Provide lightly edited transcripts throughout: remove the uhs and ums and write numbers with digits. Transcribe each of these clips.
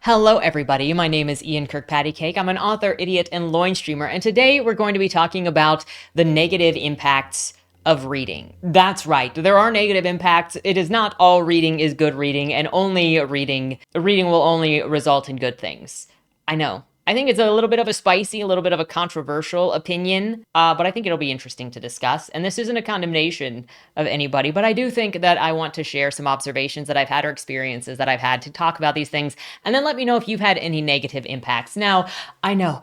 Hello everybody, my name is Ian Kirkpatrick. I'm an author, idiot, and loin streamer, and today we're going to be talking about the negative impacts of reading. That's right, there are negative impacts. It is not all reading is good reading, and reading will only result in good things. I know. I think it's a little bit of a spicy, a little bit of a controversial opinion, but I think it'll be interesting to discuss. And this isn't a condemnation of anybody, but I do think that I want to share some observations that I've had or experiences that I've had to talk about these things, and then let me know if you've had any negative impacts. Now, I know,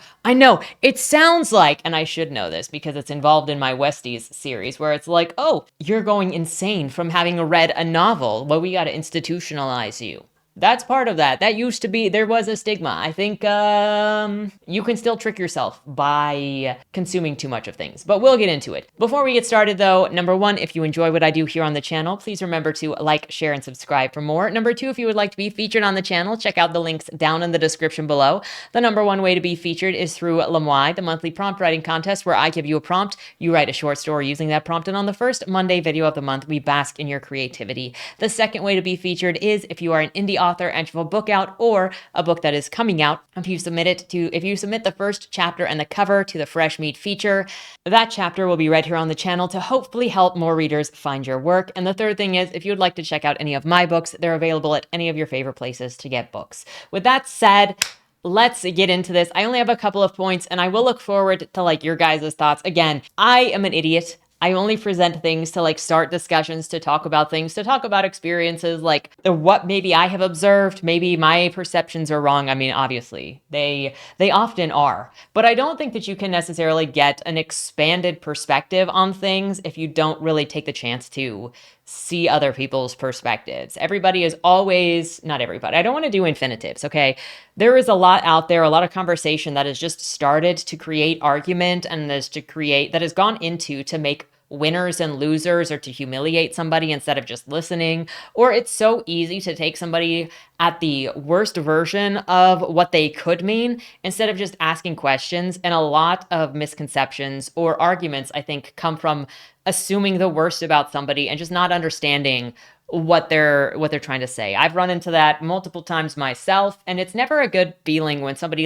it sounds like, and I should know this because it's involved in my Westies series, where it's like, oh, you're going insane from having read a novel. Well, we got to institutionalize you. That's part of that. That used to be, there was a stigma. I think you can still trick yourself by consuming too much of things, but we'll get into it. Before we get started though, number one, if you enjoy what I do here on the channel, please remember to like, share, and subscribe for more. Number two, if you would like to be featured on the channel, check out the links down in the description below. The number one way to be featured is through Leigh, the monthly prompt writing contest where I give you a prompt, you write a short story using that prompt, and on the first Monday video of the month, we bask in your creativity. The second way to be featured is if you are an indie author and you have a book out or a book that is coming out. If you submit the first chapter and the cover to the Fresh Meat feature, that chapter will be read here on the channel to hopefully help more readers find your work. And the third thing is, if you would like to check out any of my books, they're available at any of your favorite places to get books. With that said, let's get into this. I only have a couple of points and I will look forward to your guys' thoughts. Again, I am an idiot. I only present things to start discussions, to talk about things, to talk about experiences, what maybe I have observed, maybe my perceptions are wrong. I mean, obviously they often are, but I don't think that you can necessarily get an expanded perspective on things if you don't really take the chance to see other people's perspectives. Everybody is always, not everybody, I don't want to do infinitives, okay? There is a lot out there, a lot of conversation that has just started to create argument and that has gone into to make winners and losers or to humiliate somebody instead of just listening. Or it's so easy to take somebody at the worst version of what they could mean instead of just asking questions. And a lot of misconceptions or arguments, I think, come from assuming the worst about somebody and just not understanding what they're trying to say. I've run into that multiple times myself, and it's never a good feeling when somebody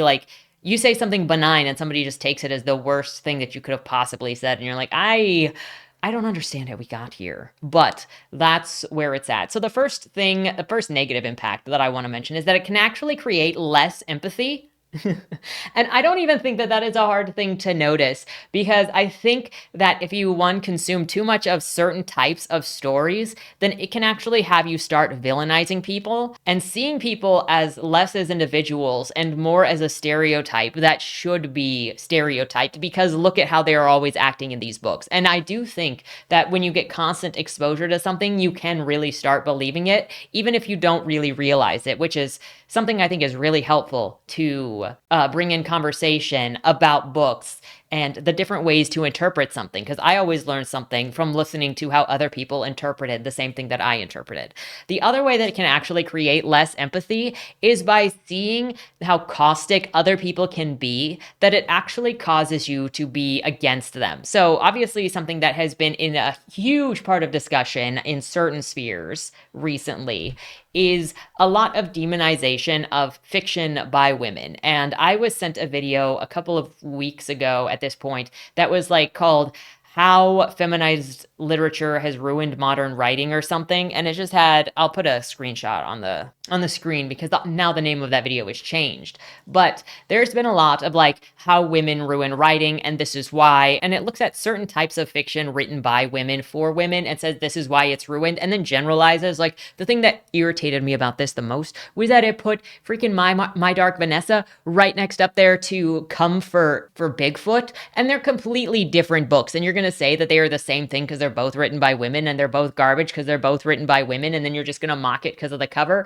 you say something benign and somebody just takes it as the worst thing that you could have possibly said, and you're like, I don't understand how we got here, but that's where it's at. So the first negative impact that I want to mention is that it can actually create less empathy. And I don't even think that is a hard thing to notice, because I think that if you, consume too much of certain types of stories, then it can actually have you start villainizing people and seeing people as less as individuals and more as a stereotype that should be stereotyped, because look at how they are always acting in these books. And I do think that when you get constant exposure to something, you can really start believing it, even if you don't really realize it, which is something I think is really helpful to bring in conversation about books and the different ways to interpret something, because I always learn something from listening to how other people interpreted the same thing that I interpreted. The other way that it can actually create less empathy is by seeing how caustic other people can be, that it actually causes you to be against them. So obviously something that has been in a huge part of discussion in certain spheres recently is a lot of demonization of fiction by women. And I was sent a video a couple of weeks ago at this point that was called How Feminized Literature Has Ruined Modern Writing or something. And it just had, I'll put a screenshot on the screen because now the name of that video is changed. But there's been a lot of how women ruin writing and this is why. And it looks at certain types of fiction written by women for women and says this is why it's ruined, and then generalizes. The thing that irritated me about this the most was that it put freaking My Dark Vanessa right next up there to Come for Bigfoot. And they're completely different books. And you're going to say that they are the same thing because they're both written by women, and they're both garbage because they're both written by women, and then you're just going to mock it because of the cover.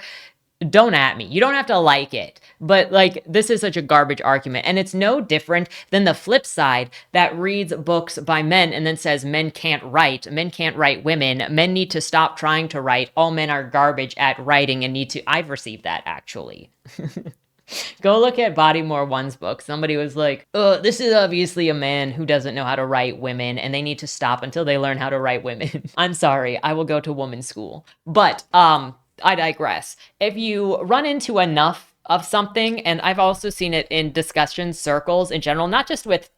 Don't at me. You don't have to like it. But this is such a garbage argument. And it's no different than the flip side that reads books by men and then says men can't write women, men need to stop trying to write, all men are garbage at writing and need to. I've received that actually. Go look at Bodymore One's book. Somebody was like, oh, this is obviously a man who doesn't know how to write women and they need to stop until they learn how to write women. I'm sorry, I will go to women's school. But I digress. If you run into enough of something. And I've also seen it in discussion circles in general, not just with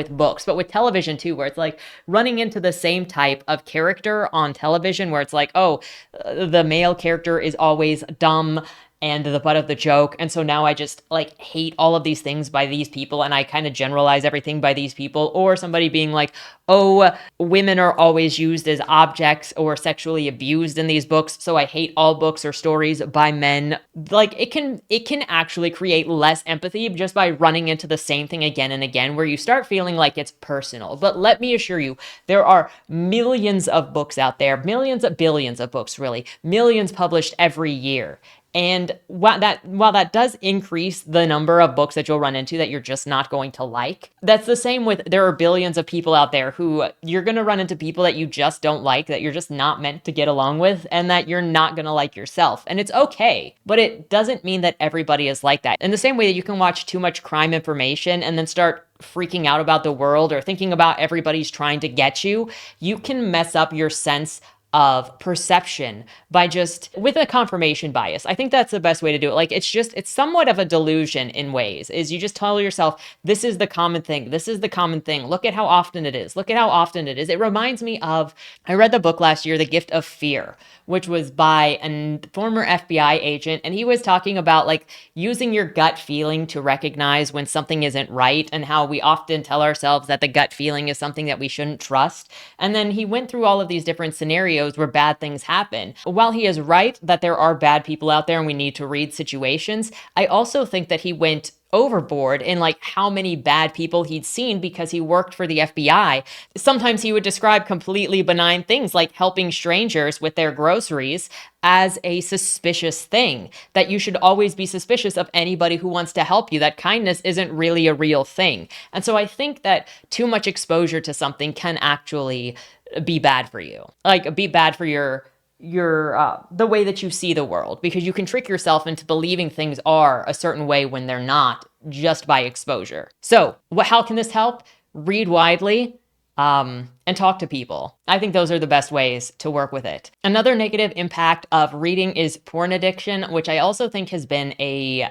books, but with television too, where it's like running into the same type of character on television, where it's like, oh, the male character is always dumb and the butt of the joke. And so now I just like hate all of these things by these people, and I kind of generalize everything by these people. Or somebody being like, oh, women are always used as objects or sexually abused in these books, so I hate all books or stories by men. Like it can actually create less empathy just by running into the same thing again and again, where you start feeling like it's personal. But let me assure you, there are millions of books out there, billions of books, really, millions published every year. And while that does increase the number of books that you'll run into that you're just not going to like, that's the same with, there are billions of people out there who you're going to run into people that you just don't like, that you're just not meant to get along with, and that you're not going to like yourself. And it's okay, but it doesn't mean that everybody is like that. In the same way that you can watch too much crime information and then start freaking out about the world or thinking about everybody's trying to get you, you can mess up your sense of perception by just with a confirmation bias. I think that's the best way to do it. Like it's somewhat of a delusion in ways, is you just tell yourself, this is the common thing. This is the common thing. Look at how often it is. Look at how often it is. It reminds me of, I read the book last year, The Gift of Fear, which was by a former FBI agent. And he was talking about like using your gut feeling to recognize when something isn't right, and how we often tell ourselves that the gut feeling is something that we shouldn't trust. And then he went through all of these different scenarios where bad things happen. While he is right that there are bad people out there and we need to read situations, I also think that he went overboard in like how many bad people he'd seen because he worked for the FBI. Sometimes he would describe completely benign things like helping strangers with their groceries as a suspicious thing, that you should always be suspicious of anybody who wants to help you, that kindness isn't really a real thing. And so I think that too much exposure to something can actually be bad for you, like be bad for your the way that you see the world, because you can trick yourself into believing things are a certain way when they're not, just by exposure. So how can this help? Read widely, and talk to people. I think those are the best ways to work with it. Another negative impact of reading is porn addiction, which I also think has been a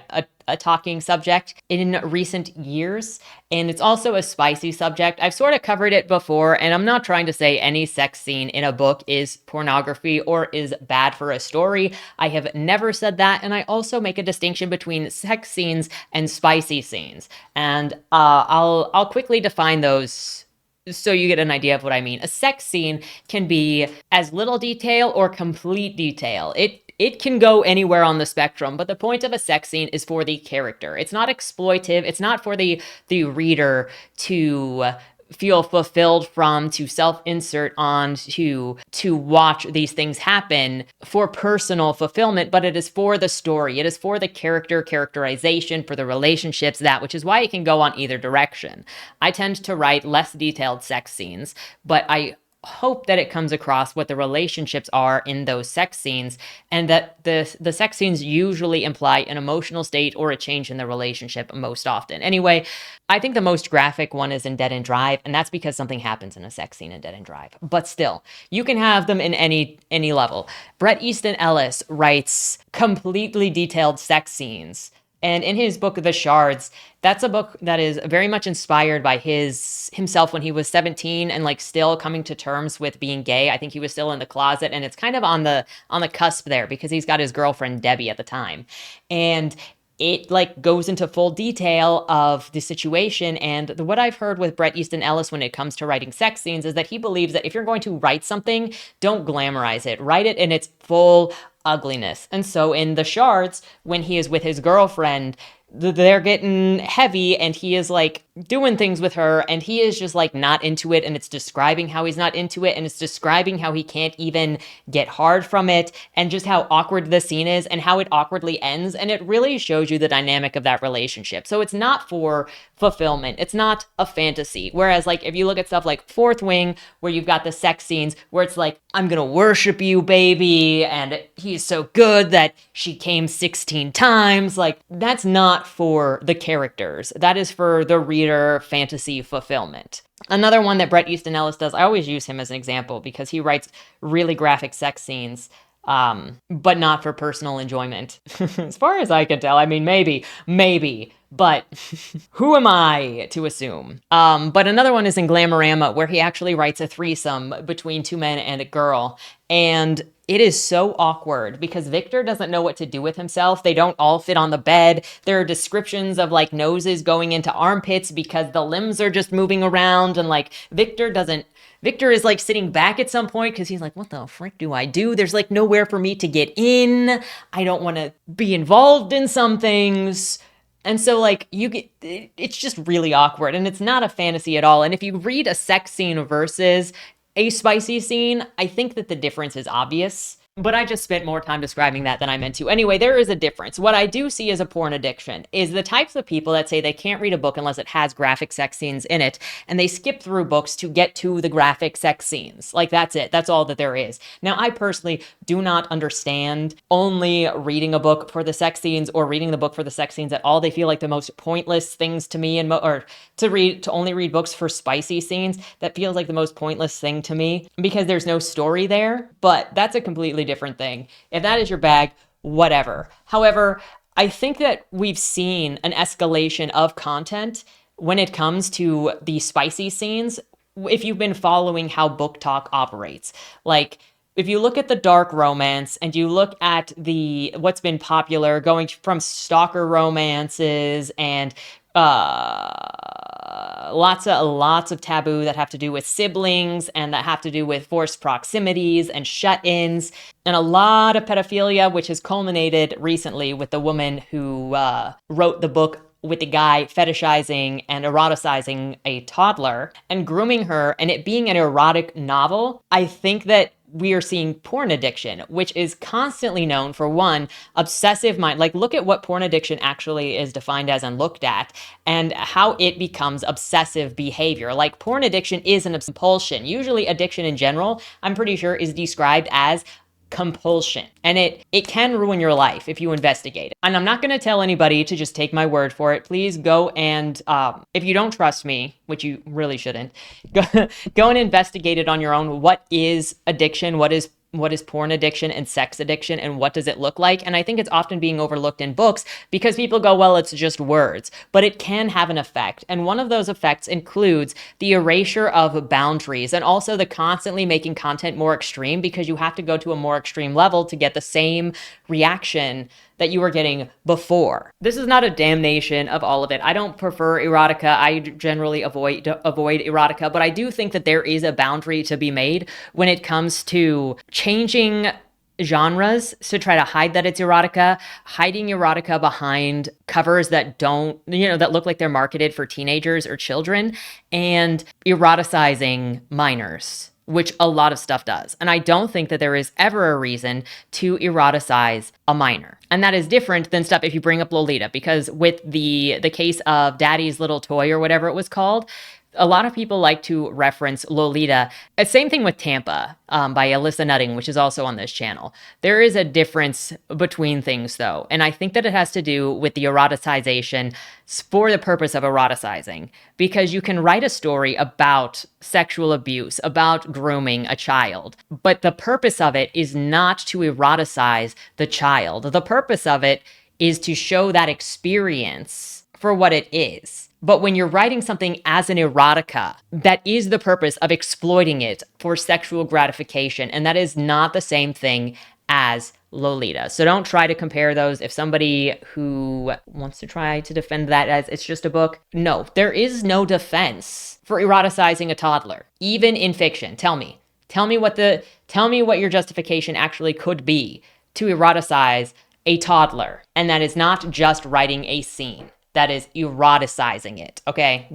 talking subject in recent years. And it's also a spicy subject. I've sort of covered it before, and I'm not trying to say any sex scene in a book is pornography or is bad for a story. I have never said that. And I also make a distinction between sex scenes and spicy scenes. And I'll quickly define those so you get an idea of what I mean. A sex scene can be as little detail or complete detail. It can go anywhere on the spectrum, but the point of a sex scene is for the character. It's not exploitive. It's not for the reader to feel fulfilled from, to self-insert on, to watch these things happen for personal fulfillment, but it is for the story. It is for the characterization, for the relationships, which is why it can go on either direction. I tend to write less detailed sex scenes, but I hope that it comes across what the relationships are in those sex scenes, and that the sex scenes usually imply an emotional state or a change in the relationship most often. Anyway, I think the most graphic one is in Dead End Drive, and that's because something happens in a sex scene in Dead End Drive. But still, you can have them in any level. Bret Easton Ellis writes completely detailed sex scenes. And in his book, The Shards, that's a book that is very much inspired by himself when he was 17 and like still coming to terms with being gay. I think he was still in the closet, and it's kind of on the cusp there because he's got his girlfriend Debbie at the time. And it like goes into full detail of the situation. And what I've heard with Bret Easton Ellis when it comes to writing sex scenes is that he believes that if you're going to write something, don't glamorize it. Write it in its full ugliness. And so in The Shards, when he is with his girlfriend, they're getting heavy and he is like doing things with her and he is just like not into it, and it's describing how he's not into it, and it's describing how he can't even get hard from it, and just how awkward the scene is and how it awkwardly ends. And it really shows you the dynamic of that relationship. So it's not for fulfillment. It's not a fantasy. Whereas like if you look at stuff like Fourth Wing, where you've got the sex scenes where it's like, I'm gonna worship you, baby, and he's so good that she came 16 times, like that's not for the characters. That is for the reader fantasy fulfillment. Another one that Bret Easton Ellis does, I always use him as an example because he writes really graphic sex scenes, but not for personal enjoyment. As far as I can tell, I mean, maybe, but who am I to assume? But another one is in Glamorama, where he actually writes a threesome between two men and a girl. And it is so awkward because Victor doesn't know what to do with himself. They don't all fit on the bed. There are descriptions of like noses going into armpits because the limbs are just moving around. And like Victor is like sitting back at some point because he's like, what the frick do I do? There's like nowhere for me to get in. I don't want to be involved in some things. And so like it's just really awkward, and it's not a fantasy at all. And if you read a sex scene versus a spicy scene, I think that the difference is obvious. But I just spent more time describing that than I meant to. Anyway, there is a difference. What I do see as a porn addiction is the types of people that say they can't read a book unless it has graphic sex scenes in it, and they skip through books to get to the graphic sex scenes. Like, that's it. That's all that there is. Now, I personally do not understand only reading a book for the sex scenes or reading the book for the sex scenes at all. They feel like the most pointless things to me, or to only read books for spicy scenes. That feels like the most pointless thing to me because there's no story there, but that's a completely different thing. If that is your bag, whatever. However, I think that we've seen an escalation of content when it comes to the spicy scenes, if you've been following how Book Talk operates. Like, if you look at the dark romance and you look at what's been popular, going from stalker romances and lots of taboo that have to do with siblings and that have to do with forced proximities and shut-ins, and a lot of pedophilia, which has culminated recently with the woman who wrote the book with the guy fetishizing and eroticizing a toddler and grooming her, and it being an erotic novel. I think that we are seeing porn addiction, which is constantly known for, one, obsessive mind. Like, look at what porn addiction actually is defined as and looked at, and how it becomes obsessive behavior. Like, porn addiction is an compulsion. Usually addiction in general, I'm pretty sure, is described as compulsion. And it can ruin your life if you investigate it. And I'm not going to tell anybody to just take my word for it. Please go and, if you don't trust me, which you really shouldn't, go and investigate it on your own. What is addiction? What is porn addiction and sex addiction, and what does it look like? And I think it's often being overlooked in books because people go, well, it's just words, but it can have an effect. And one of those effects includes the erasure of boundaries and also the constantly making content more extreme, because you have to go to a more extreme level to get the same reaction that you were getting before. This is not a damnation of all of it. I don't prefer erotica. I generally avoid erotica, but I do think that there is a boundary to be made when it comes to changing genres to try to hide that it's erotica, hiding erotica behind covers that that look like they're marketed for teenagers or children, and eroticizing minors, which a lot of stuff does. And I don't think that there is ever a reason to eroticize a minor. And that is different than stuff if you bring up Lolita, because with the case of Daddy's Little Toy or whatever it was called, a lot of people like to reference Lolita. Same thing with Tampa by Alyssa Nutting, which is also on this channel. There is a difference between things, though. And I think that it has to do with the eroticization for the purpose of eroticizing. Because you can write a story about sexual abuse, about grooming a child, but the purpose of it is not to eroticize the child. The purpose of it is to show that experience for what it is. But when you're writing something as an erotica, that is the purpose of exploiting it for sexual gratification. And that is not the same thing as Lolita. So don't try to compare those. If somebody who wants to try to defend that as it's just a book, no, there is no defense for eroticizing a toddler, even in fiction. Tell me what your justification actually could be to eroticize a toddler. And that is not just writing a scene. That is eroticizing it, okay?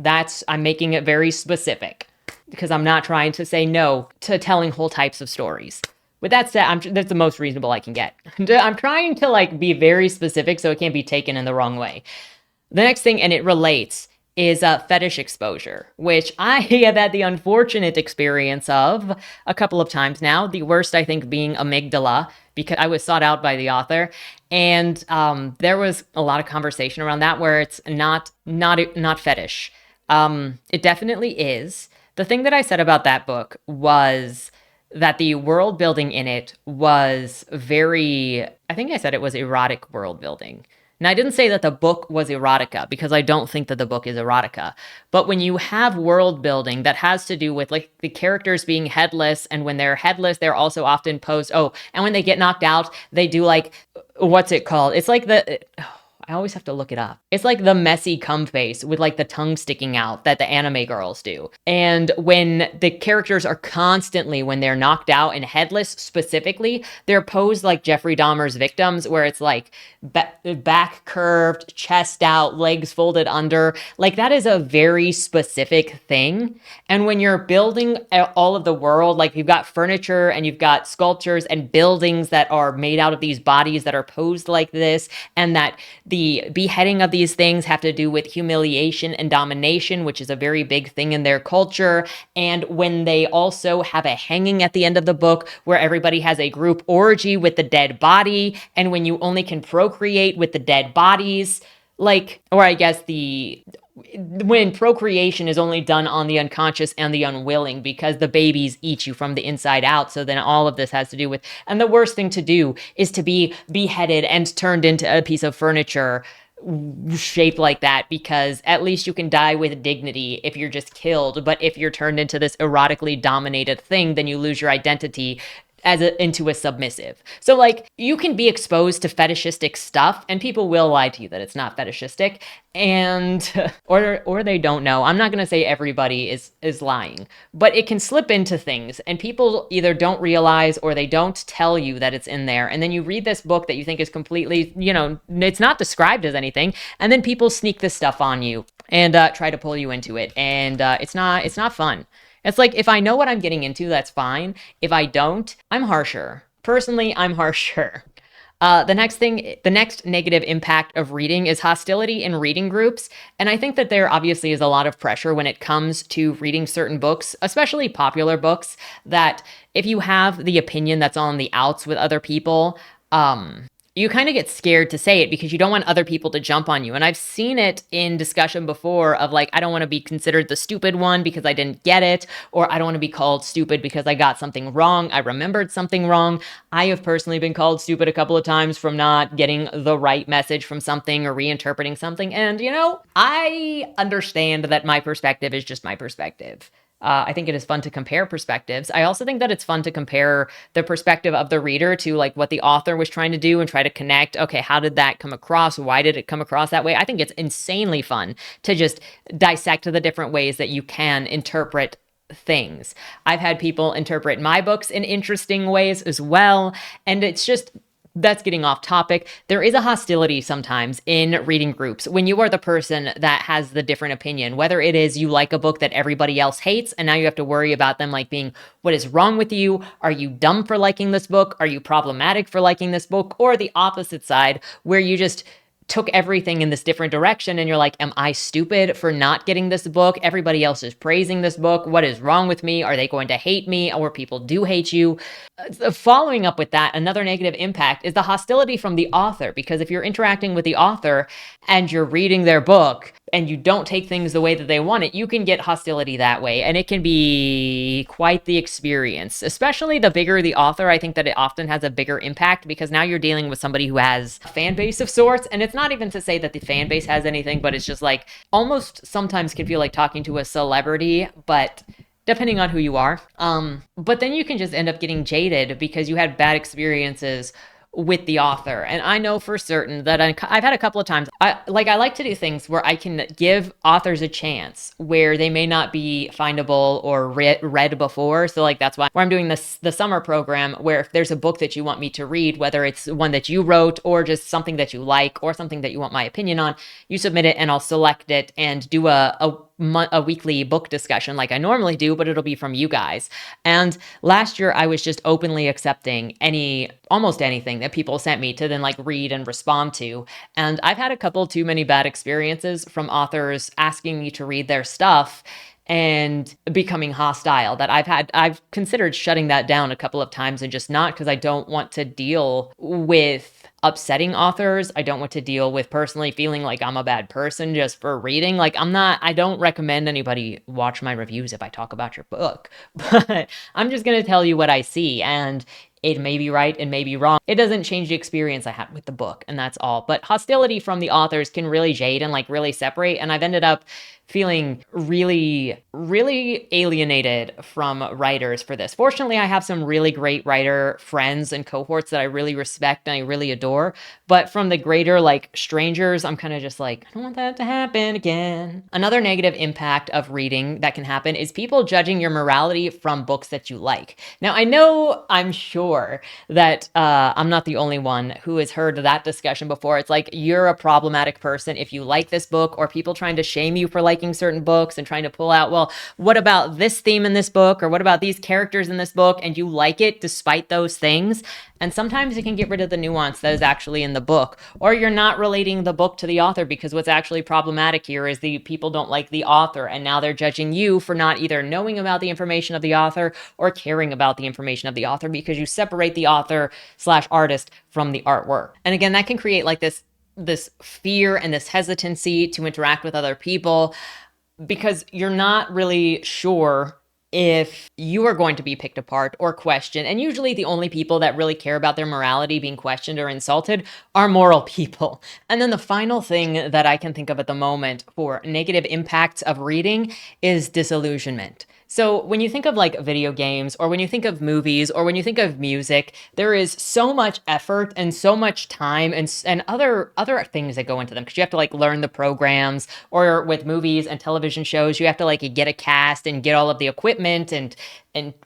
I'm making it very specific because I'm not trying to say no to telling whole types of stories. With that said, that's the most reasonable I can get. I'm trying to be very specific so it can't be taken in the wrong way. The next thing, and it relates, is fetish exposure, which I have had the unfortunate experience of a couple of times now. The worst, I think, being Amygdala, because I was sought out by the author. And there was a lot of conversation around that where it's not fetish. It definitely is. The thing that I said about that book was that the world building in it was very, I think I said it was erotic world building. Now, I didn't say that the book was erotica because I don't think that the book is erotica. But when you have world building that has to do with like the characters being headless, and when they're headless, they're also often posed. Oh, and when they get knocked out, they do like, what's it called? It's like the. I always have to look it up. It's like the messy cum face with like the tongue sticking out that the anime girls do. And when the characters are constantly, when they're knocked out and headless specifically, they're posed like Jeffrey Dahmer's victims, where it's like back curved, chest out, legs folded under. Like that is a very specific thing. And when you're building all of the world, like you've got furniture and you've got sculptures and buildings that are made out of these bodies that are posed like this, and that the beheading of these things have to do with humiliation and domination, which is a very big thing in their culture. And when they also have a hanging at the end of the book where everybody has a group orgy with the dead body, and when you only can procreate with the dead bodies, like, or I guess when procreation is only done on the unconscious and the unwilling because the babies eat you from the inside out. So then all of this has to do with, and the worst thing to do is to be beheaded and turned into a piece of furniture shaped like that, because at least you can die with dignity if you're just killed. But if you're turned into this erotically dominated thing, then you lose your identity into a submissive. So like you can be exposed to fetishistic stuff and people will lie to you that it's not fetishistic, and or they don't know. I'm not going to say everybody is lying, but it can slip into things and people either don't realize or they don't tell you that it's in there. And then you read this book that you think is completely, it's not described as anything, and then people sneak this stuff on you and try to pull you into it, and it's not fun. It's like, if I know what I'm getting into, that's fine. If I don't, I'm harsher. Personally, I'm harsher. The next negative impact of reading is hostility in reading groups. And I think that there obviously is a lot of pressure when it comes to reading certain books, especially popular books, that if you have the opinion that's on the outs with other people, you kind of get scared to say it because you don't want other people to jump on you. And I've seen it in discussion before of like, I don't want to be considered the stupid one because I didn't get it, or I don't want to be called stupid because I got something wrong. I remembered something wrong. I have personally been called stupid a couple of times from not getting the right message from something or reinterpreting something. And, I understand that my perspective is just my perspective. I think it is fun to compare perspectives. I also think that it's fun to compare the perspective of the reader to like what the author was trying to do and try to connect. Okay, how did that come across? Why did it come across that way? I think it's insanely fun to just dissect the different ways that you can interpret things. I've had people interpret my books in interesting ways as well. And it's just, that's getting off topic. There is a hostility sometimes in reading groups when you are the person that has the different opinion, whether it is you like a book that everybody else hates and now you have to worry about them like being, what is wrong with you? Are you dumb for liking this book? Are you problematic for liking this book? Or the opposite side where you just took everything in this different direction and you're like, am I stupid for not getting this book? Everybody else is praising this book. What is wrong with me? Are they going to hate me? Or people do hate you? Following up with that, another negative impact is the hostility from the author, because if you're interacting with the author and you're reading their book and you don't take things the way that they want it, you can get hostility that way. And it can be quite the experience, especially the bigger the author. I think that it often has a bigger impact because now you're dealing with somebody who has a fan base of sorts. And it's not even to say that the fan base has anything, but it's just like almost sometimes can feel like talking to a celebrity, but depending on who you are. But then you can just end up getting jaded because you had bad experiences with the author. And I know for certain that I've had a couple of times, I like to do things where I can give authors a chance where they may not be findable or read before. So like that's why I'm doing the summer program, where if there's a book that you want me to read, whether it's one that you wrote or just something that you like or something that you want my opinion on, you submit it and I'll select it and do a weekly book discussion like I normally do, but it'll be from you guys. And last year I was just openly accepting almost anything that people sent me to then like read and respond to. And I've had a couple too many bad experiences from authors asking me to read their stuff and becoming hostile that I've considered shutting that down a couple of times and just not, because I don't want to deal with upsetting authors. I don't want to deal with personally feeling like I'm a bad person just for reading. Like, I don't recommend anybody watch my reviews if I talk about your book, but I'm just going to tell you what I see. And it may be right, it may be wrong. It doesn't change the experience I had with the book, and that's all. But hostility from the authors can really jade and like really separate. And I've ended up feeling really, really alienated from writers for this. Fortunately, I have some really great writer friends and cohorts that I really respect and I really adore. But from the greater like strangers, I'm kind of just like, I don't want that to happen again. Another negative impact of reading that can happen is people judging your morality from books that you like. Now, I'm sure that I'm not the only one who has heard that discussion before. It's like, you're a problematic person if you like this book, or people trying to shame you for liking certain books and trying to pull out, well, what about this theme in this book? Or what about these characters in this book? And you like it despite those things. And sometimes you can get rid of the nuance that is actually in the book, or you're not relating the book to the author, because what's actually problematic here is the people don't like the author, and now they're judging you for not either knowing about the information of the author or caring about the information of the author, because you separate the author slash artist from the artwork. And again, that can create like this fear and this hesitancy to interact with other people, because you're not really sure if you are going to be picked apart or questioned. And usually the only people that really care about their morality being questioned or insulted are moral people. And then the final thing that I can think of at the moment for negative impacts of reading is disillusionment. So when you think of like video games, or when you think of movies, or when you think of music, there is so much effort and so much time and other things that go into them, because you have to like learn the programs. Or with movies and television shows, you have to like get a cast and get all of the equipment and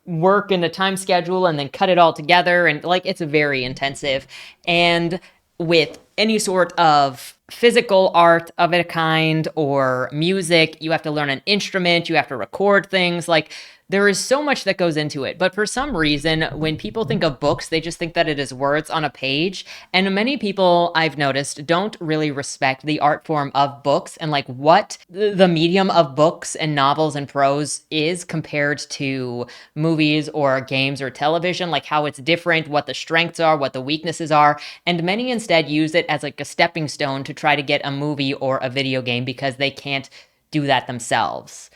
work in a time schedule and then cut it all together, and like it's very intensive. And with any sort of physical art of a kind or music, you have to learn an instrument, you have to record things. Like, there is so much that goes into it. But for some reason, when people think of books, they just think that it is words on a page. And many people, I've noticed, don't really respect the art form of books and like what the medium of books and novels and prose is compared to movies or games or television, like how it's different, what the strengths are, what the weaknesses are. And many instead use it as like a stepping stone to try to get a movie or a video game, because they can't do that themselves.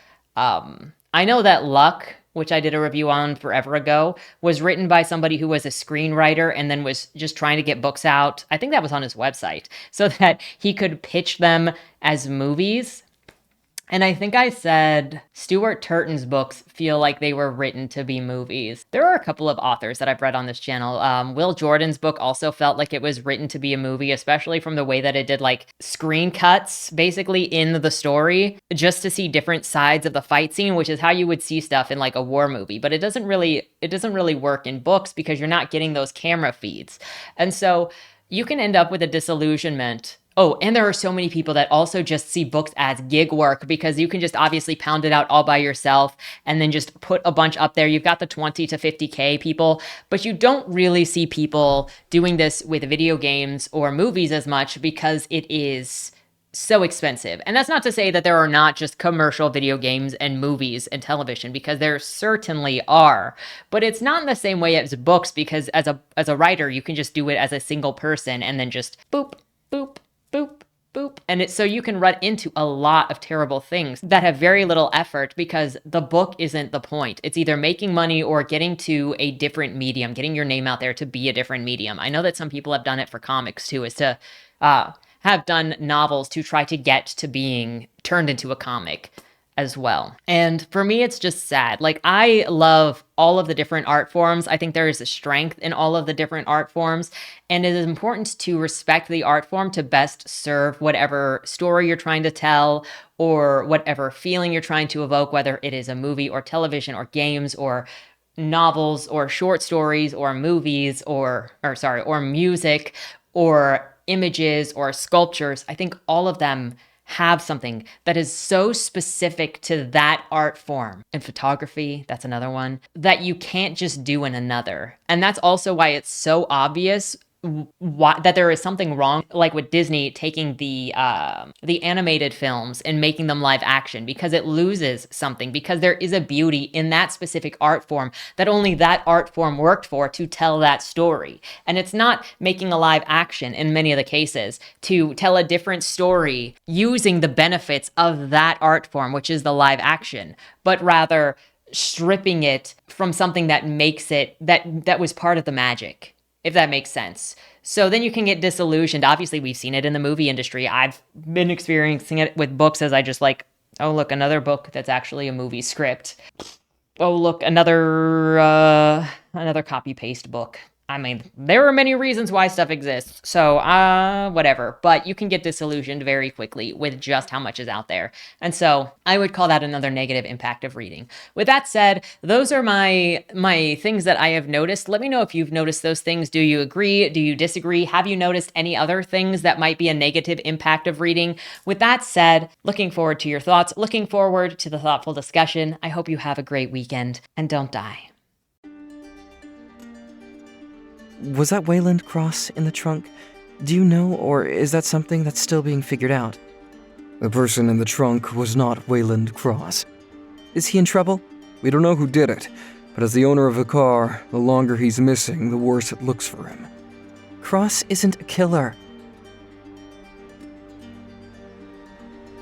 I know that Luck, which I did a review on forever ago, was written by somebody who was a screenwriter and then was just trying to get books out. I think that was on his website, so that he could pitch them as movies. And I think I said Stuart Turton's books feel like they were written to be movies. There are a couple of authors that I've read on this channel. Will Jordan's book also felt like it was written to be a movie, especially from the way that it did like screen cuts basically in the story, just to see different sides of the fight scene, which is how you would see stuff in like a war movie. But it doesn't really work in books, because you're not getting those camera feeds. And so you can end up with a disillusionment. Oh, and there are so many people that also just see books as gig work, because you can just obviously pound it out all by yourself and then just put a bunch up there. You've got the 20 to 50K people, but you don't really see people doing this with video games or movies as much, because it is so expensive. And that's not to say that there are not just commercial video games and movies and television, because there certainly are. But it's not in the same way as books, because as a writer, you can just do it as a single person and then just boop, boop, boop, boop. And so you can run into a lot of terrible things that have very little effort, because the book isn't the point. It's either making money or getting to a different medium, getting your name out there to be a different medium. I know that some people have done it for comics too, is to have done novels to try to get to being turned into a comic as well. And for me, it's just sad. Like, I love all of the different art forms. I think there is a strength in all of the different art forms, and it is important to respect the art form to best serve whatever story you're trying to tell or whatever feeling you're trying to evoke, whether it is a movie or television or games or novels or short stories or movies or music or images or sculptures. I think all of them have something that is so specific to that art form. And photography, that's another one, that you can't just do in another. And that's also why it's so obvious that there is something wrong, like with Disney taking the animated films and making them live action, because it loses something, because there is a beauty in that specific art form that only that art form worked for to tell that story. And it's not making a live action in many of the cases to tell a different story using the benefits of that art form, which is the live action, but rather stripping it from something that makes it that was part of the magic, if that makes sense. So then you can get disillusioned. Obviously, we've seen it in the movie industry. I've been experiencing it with books, as I just like, oh, look, another book that's actually a movie script. Oh, look, another copy-paste book. I mean, there are many reasons why stuff exists, so, whatever. But you can get disillusioned very quickly with just how much is out there. And so, I would call that another negative impact of reading. With that said, those are my things that I have noticed. Let me know if you've noticed those things. Do you agree? Do you disagree? Have you noticed any other things that might be a negative impact of reading? With that said, looking forward to your thoughts, looking forward to the thoughtful discussion. I hope you have a great weekend, and don't die. Was that Wayland Cross in the trunk? Do you know, or is that something that's still being figured out? The person in the trunk was not Wayland Cross. Is he in trouble? We don't know who did it, but as the owner of the car, the longer he's missing, the worse it looks for him. Cross isn't a killer.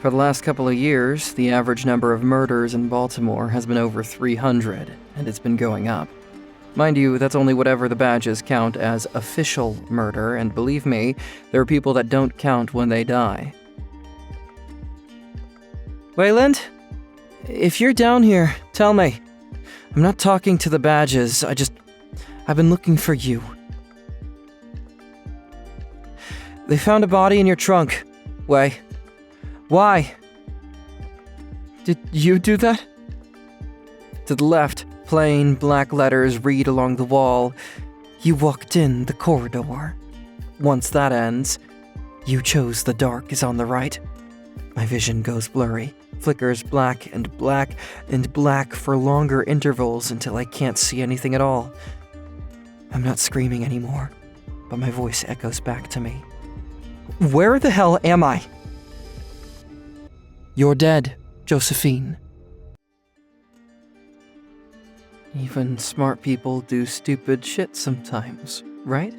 For the last couple of years, the average number of murders in Baltimore has been over 300, and it's been going up. Mind you, that's only whatever the badges count as official murder, and believe me, there are people that don't count when they die. Wayland? If you're down here, tell me. I'm not talking to the badges, I've been looking for you. They found a body in your trunk. Why? Did you do that? To the left. Plain black letters read along the wall. You walked in the corridor. Once that ends, you chose the dark is on the right. My vision goes blurry, flickers black and black and black for longer intervals until I can't see anything at all. I'm not screaming anymore, but my voice echoes back to me. Where the hell am I? You're dead, Josephine. Even smart people do stupid shit sometimes, right?